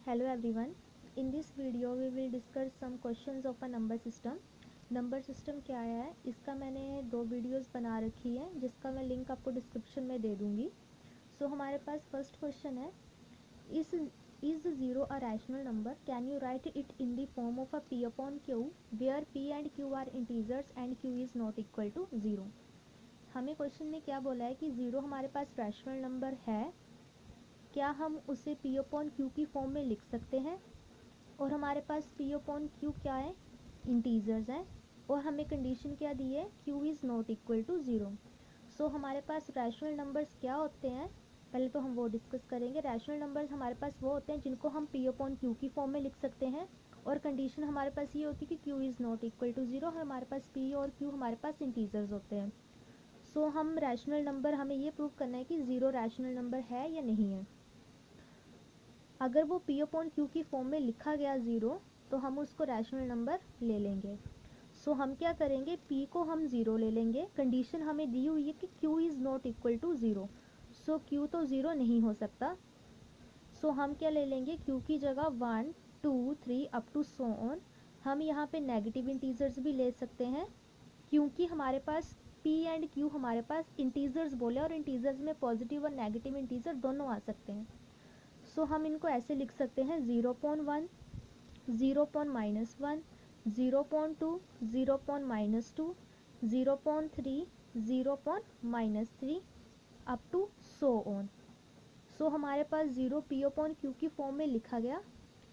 Hello everyone. In this video we will discuss some questions of a number system. Number system क्या है इसका मैंने 2 videos बना रखी है जिसका मैं लिंक आपको डिस्क्रिप्शन में दे दूंगी. हमारे पास फर्स्ट क्वेश्चन है, is 0 a rational number? Can you write it in the form of a p upon q where p and q are integers and q is not equal to 0. हमें question में क्या बोला है कि 0 हमारे पास rational number है, क्या हम उसे p अपॉन q की फॉर्म में लिख सकते हैं, और हमारे पास p अपॉन q क्या है, इंटीजर्स हैं, और हमें कंडीशन क्या दी है, q is not equal to 0. हमारे पास रैशनल नंबर्स क्या होते हैं, पहले तो हम वो डिस्कस करेंगे. रैशनल नंबर्स हमारे पास वो होते हैं जिनको हम p अपॉन q की फॉर्म में लिख सकते हैं, और कंडीशन हमारे पास ये होती है कि q is not equal to 0. हमारे पास p और q हमारे पास इंटीजर्स होते हैं. हम रैशनल नंबर, हमें ये प्रूव करना है कि 0 रैशनल नंबर है या नहीं है. अगर वो p अपॉन q की फॉर्म में लिखा गया 0 तो हम उसको रैशनल नंबर ले लेंगे. हम क्या करेंगे, p को हम 0 ले लेंगे. कंडीशन हमें दी हुई है कि q is not equal to 0. q तो 0 नहीं हो सकता. हम क्या ले लेंगे, q की जगह 1 2 3 अप टू सो ऑन. हम यहाँ पे नेगेटिव इंटीजर्स भी ले सकते हैं क्योंकि हमारे पास p एंड q हमारे पास इंटीजर्स बोले, और इंटीजर्स में पॉजिटिव और नेगेटिव इंटीजर दोनों आ सकते हैं. हम इनको ऐसे लिख सकते हैं 0.1 0.-1 0.2 0.-2 0.3 0.-3 अप टू सो ऑन. हमारे पास 0 p अपॉन q की फॉर्म में लिखा गया,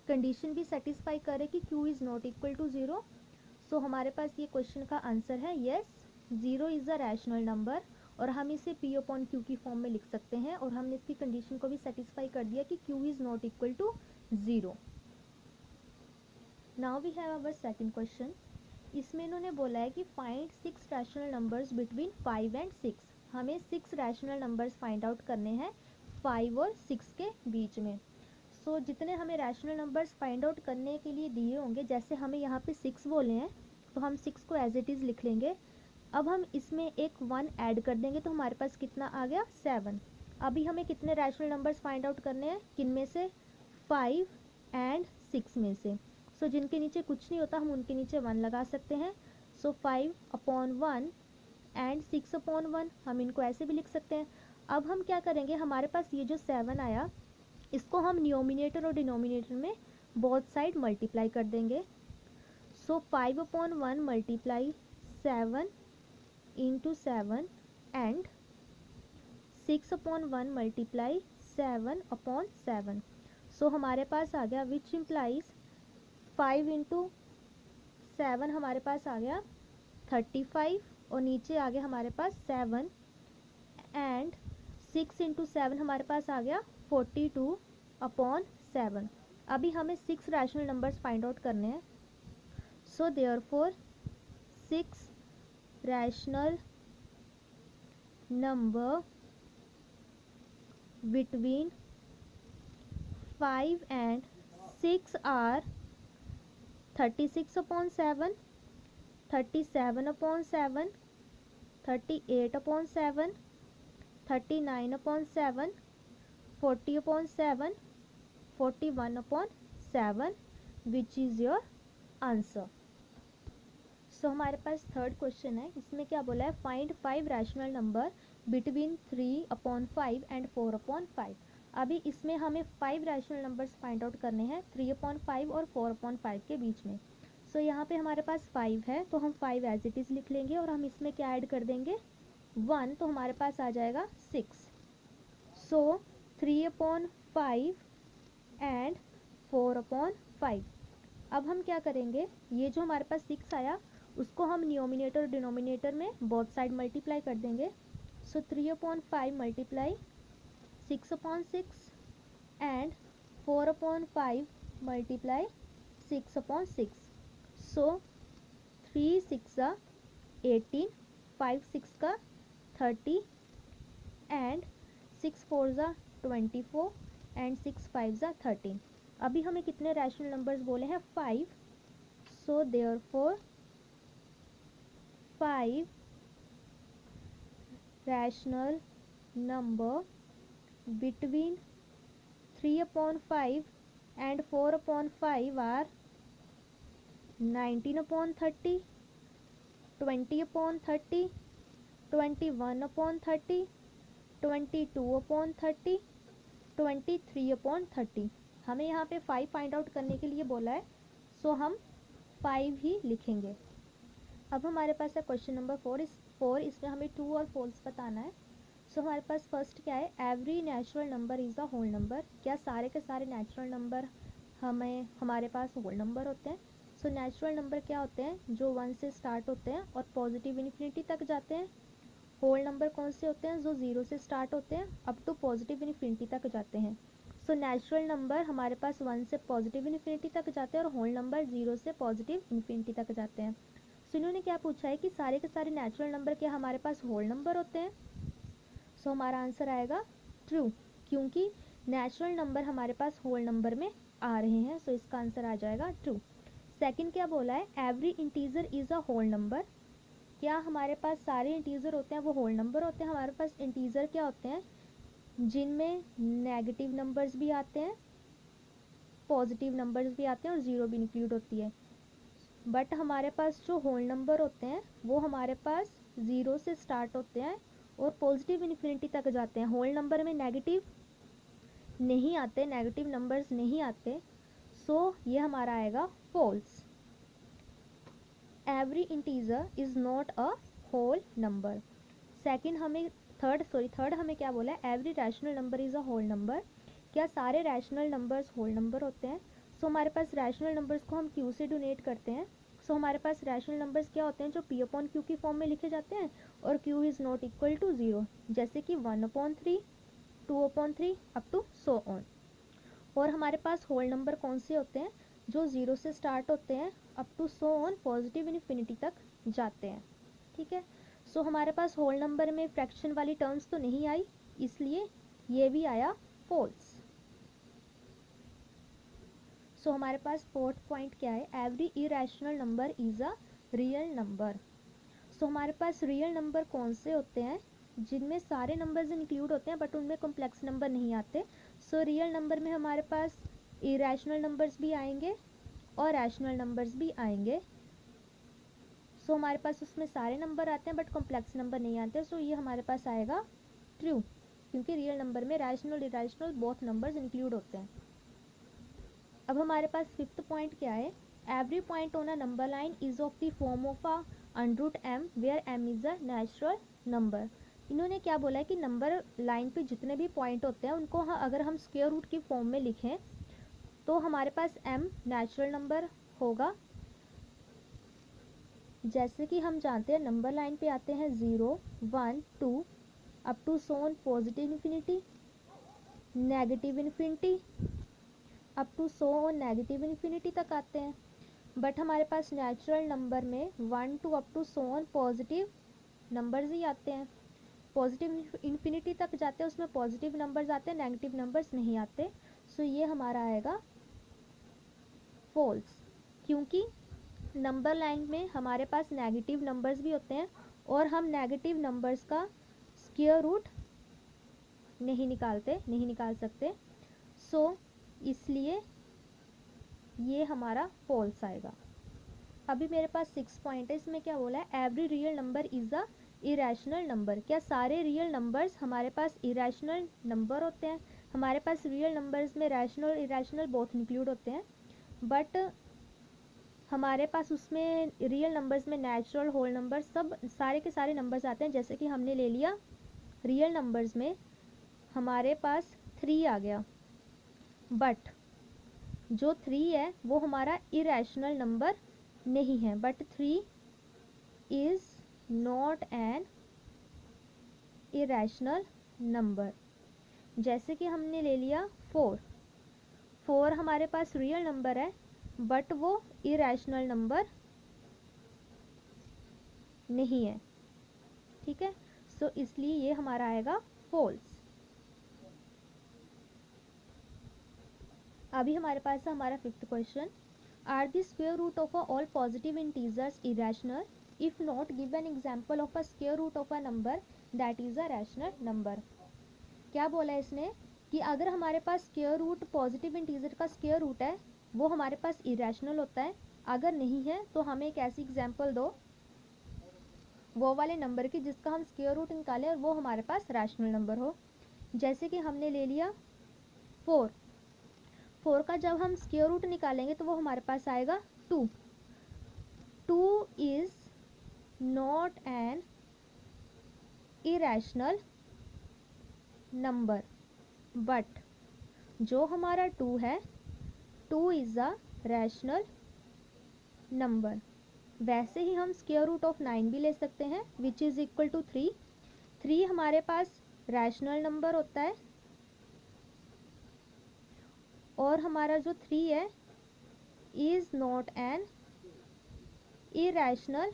कंडीशन भी सेटिस्फाई करे कि q is not equal to 0. हमारे पास ये क्वेश्चन का आंसर है yes, 0 is a rational number, और हम इसे p अपॉन q की फॉर्म में लिख सकते हैं, और हमने इसकी कंडीशन को भी सेटिस्फाई कर दिया कि q is not equal to 0. Now we have our second question. इसमें इन्होंने बोला है कि find 6 rational numbers between 5 and 6. हमें 6 रैशनल नंबर्स फाइंड आउट करने हैं 5 और 6 के बीच में. जितने हमें रैशनल नंबर्स फाइंड आउट करने के लिए दिए होंगे, जैसे हमें यहाँ पे 6 बोले हैं तो हम 6 को एज इट इज़ लिख लेंगे. अब हम इसमें एक 1 ऐड कर देंगे तो हमारे पास कितना आ गया, 7. अभी हमें कितने रैशनल नंबर्स फाइंड आउट करने हैं, किन में से, 5 एंड 6 में से. जिनके नीचे कुछ नहीं होता हम उनके नीचे 1 लगा सकते हैं. 5 अपॉन 1 एंड 6 अपॉन 1, हम इनको ऐसे भी लिख सकते हैं. अब हम क्या करेंगे, हमारे पास ये जो 7 आया इसको हम न्यूमिनेटर और डिनोमिनेटर में बोथ साइड मल्टीप्लाई कर देंगे. 5 upon 1 multiply 7 into 7 and 6 upon 1 multiply 7 upon 7. हमारे पास आ गया विच इम्प्लाइज 5 इंटू 7 हमारे पास आ गया 35, और नीचे आ गया हमारे पास 7 एंड 6 इंटू 7 हमारे पास आ गया 42 अपॉन 7. अभी हमें 6 रैशनल नंबर्स फाइंड आउट करने हैं. Therefore 6 rational number between 5 and 6 are 36 upon 7, 37 upon 7, 38 upon 7, 39 upon 7, 40 upon 7, 41 upon 7, which is your answer. हमारे पास थर्ड क्वेश्चन है. इसमें क्या बोला है, find 5 rational number between 3 upon 5 and 4 upon 5. अभी इसमें हमें 5 रैशनल नंबर्स फाइंड आउट करने हैं 3 अपॉन 5 और 4 अपॉन 5 के बीच में. यहाँ पे हमारे पास 5 है तो हम 5 एज इट इज़ लिख लेंगे, और हम इसमें क्या ऐड कर देंगे, 1, तो हमारे पास आ जाएगा 6. 3 अपॉन 5 एंड 4 अपॉन 5. अब हम क्या करेंगे, ये जो हमारे पास 6 आया उसको हम न्यूमिनेटर और डिनोमिनेटर में बोथ साइड मल्टीप्लाई कर देंगे. 3 upon 5 multiply 6 upon 6 and 4 upon 5 multiply 6 upon 6. 3 6 18, 5 6 का 30 एंड 6 4 24 एंड 6 5 13. अभी हमें कितने रैशनल नंबर्स बोले हैं, 5. Therefore 5 rational number between 3 upon 5 and 4/5 are 19/30, 20/30, 21/30, 22/30, 23/30। हमें यहाँ पे 5 फाइंड आउट करने के लिए बोला है, सो हम 5 ही लिखेंगे। अब हमारे पास है क्वेश्चन नंबर 4। इसमें हमें ट्रू और फॉल्स बताना है। सो हमारे पास फर्स्ट क्या है, every natural number is a whole number. क्या सारे के सारे नेचुरल नंबर हमारे पास होल नंबर होते हैं? सो नेचुरल नंबर क्या होते हैं, जो 1 से स्टार्ट होते हैं और पॉजिटिव इन्फिनिटी तक जाते हैं। होल नंबर कौन से होते हैं, जो 0 से स्टार्ट होते हैं अप टू पॉजिटिव इन्फिनिटी तक जाते हैं। सो नेचुरल नंबर हमारे पास 1 से पॉजिटिव इन्फिनिटी तक जाते हैं और होल नंबर 0 से पॉजिटिव इन्फिनिटी तक जाते हैं। सो इन्होंने क्या पूछा है कि सारे के सारे नेचुरल नंबर क्या हमारे पास होल नंबर होते हैं? सो हमारा आंसर आएगा ट्रू, क्योंकि नेचुरल नंबर हमारे पास होल नंबर में आ रहे हैं। सो इसका आंसर आ जाएगा ट्रू। सेकंड क्या बोला है, every integer is a whole number. क्या हमारे पास सारे इंटीजर होते हैं वो होल नंबर होते हैं? हमारे पास इंटीजर क्या होते हैं, जिनमें नेगेटिव नंबर्स भी आते हैं, पॉजिटिव नंबर्स भी आते हैं और ज़ीरो भी इंक्लूड होती है। बट हमारे पास जो होल नंबर होते हैं वो हमारे पास 0 से स्टार्ट होते हैं और पॉजिटिव इन्फिनिटी तक जाते हैं। होल नंबर में नेगेटिव नहीं आते, नेगेटिव नंबर्स नहीं आते। सो ये हमारा आएगा false. Every integer is not a whole number. Third हमें क्या बोला है, every rational number is a whole number. क्या सारे रैशनल नंबर्स होल नंबर होते हैं? सो हमारे पास रैशनल नंबर्स को हम क्यू से डोनेट करते हैं। सो हमारे पास रैशनल नंबर्स क्या होते हैं, जो p/q की फॉर्म में लिखे जाते हैं और q is not equal to 0, जैसे कि 1/3, 2/3 अप टू सो ऑन। और हमारे पास होल नंबर कौन से होते हैं, जो 0 से स्टार्ट होते हैं up to so on positive infinity तक जाते हैं। ठीक है, सो हमारे पास होल नंबर में फ्रैक्शन वाली टर्म्स तो नहीं आई, इसलिए ये भी आया फॉल्स। सो हमारे पास फोर्थ पॉइंट क्या है, every irrational number is a real number. So हमारे पास रियल नंबर कौन से होते हैं, जिनमें सारे नंबर्स इंक्लूड होते हैं बट उनमें कॉम्प्लेक्स नंबर नहीं आते। सो रियल नंबर में हमारे पास इरेशनल नंबर्स भी आएंगे और रैशनल नंबर्स भी आएंगे। सो हमारे पास उसमें सारे नंबर आते हैं बट कॉम्प्लेक्स नंबर नहीं आते। सो ये हमारे पास आएगा ट्रू, क्योंकि रियल नंबर में rational irrational both numbers include होते हैं। अब हमारे पास फिफ्थ पॉइंट क्या है, every point on a number line is of the form of a √m where m is a natural number. इन्होंने क्या बोला है कि नंबर लाइन पे जितने भी पॉइंट होते हैं उनको अगर हम स्क्वायर रूट की फॉर्म में लिखें तो हमारे पास m नेचुरल नंबर होगा। जैसे कि हम जानते हैं नंबर लाइन पे आते हैं 0, 1, 2 up to so on positive infinity, negative infinity up to so on negative infinity तक आते हैं। बट हमारे पास नेचुरल नंबर में 1 two up to so on positive numbers ही आते हैं, पॉजिटिव इन्फिनिटी तक जाते हैं, उसमें पॉजिटिव नंबर्स आते हैं, नेगेटिव नंबर्स नहीं आते। सो ये हमारा आएगा फॉल्स, क्योंकि नंबर लाइन में हमारे पास नेगेटिव नंबर्स भी होते हैं और हम नेगेटिव नंबर्स का स्क्वायर रूट नहीं निकाल सकते। सो इसलिए ये हमारा फॉल्स आएगा। अभी मेरे पास 6 पॉइंट है, इसमें क्या बोला है, every real number is a irrational number. क्या सारे रियल नंबर्स हमारे पास इरेशनल नंबर होते हैं? हमारे पास रियल नंबर्स में रैशनल और इरेशनल बोथ इंक्लूड होते हैं, बट हमारे पास उसमें रियल नंबर्स में नेचुरल, होल नंबर, सब सारे के सारे नंबर्स आते हैं। जैसे कि हमने ले लिया रियल नंबर्स में हमारे पास 3 आ गया, बट जो 3 है वो हमारा इरेशनल नंबर नहीं है, but 3 is not an irrational number. जैसे कि हमने ले लिया 4 हमारे पास रियल नंबर है बट वो इरेशनल नंबर नहीं है। ठीक है, सो इसलिए ये हमारा आएगा फॉल्स। अभी हमारे पास है हमारा fifth question, are the square root of all positive integers irrational? If not give an example of a square root of a number that is a rational number. क्या बोला है इसने कि अगर हमारे पास स्क्वायर रूट पॉजिटिव इंटीजर का square root है वो हमारे पास इरेशनल होता है, अगर नहीं है तो हमें एक ऐसी एग्जांपल दो वो वाले नंबर की जिसका हम स्क्वायर रूट निकालें और वो हमारे पास रैशनल नंबर हो। जैसे कि हमने ले लिया 4, 4 का जब हम स्क्वायर रूट निकालेंगे तो वो हमारे पास आएगा 2। 2 is not an irrational number, but जो हमारा 2 है 2 इज अ रैशनल नंबर। वैसे ही हम स्क्वायर रूट ऑफ 9 भी ले सकते हैं विच इज इक्वल टू 3। 3 हमारे पास रैशनल नंबर होता है और हमारा जो 3 है is not an irrational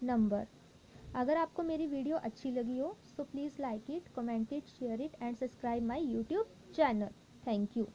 number. अगर आपको मेरी वीडियो अच्छी लगी हो so please like it, comment it, share it and subscribe my YouTube channel. Thank you.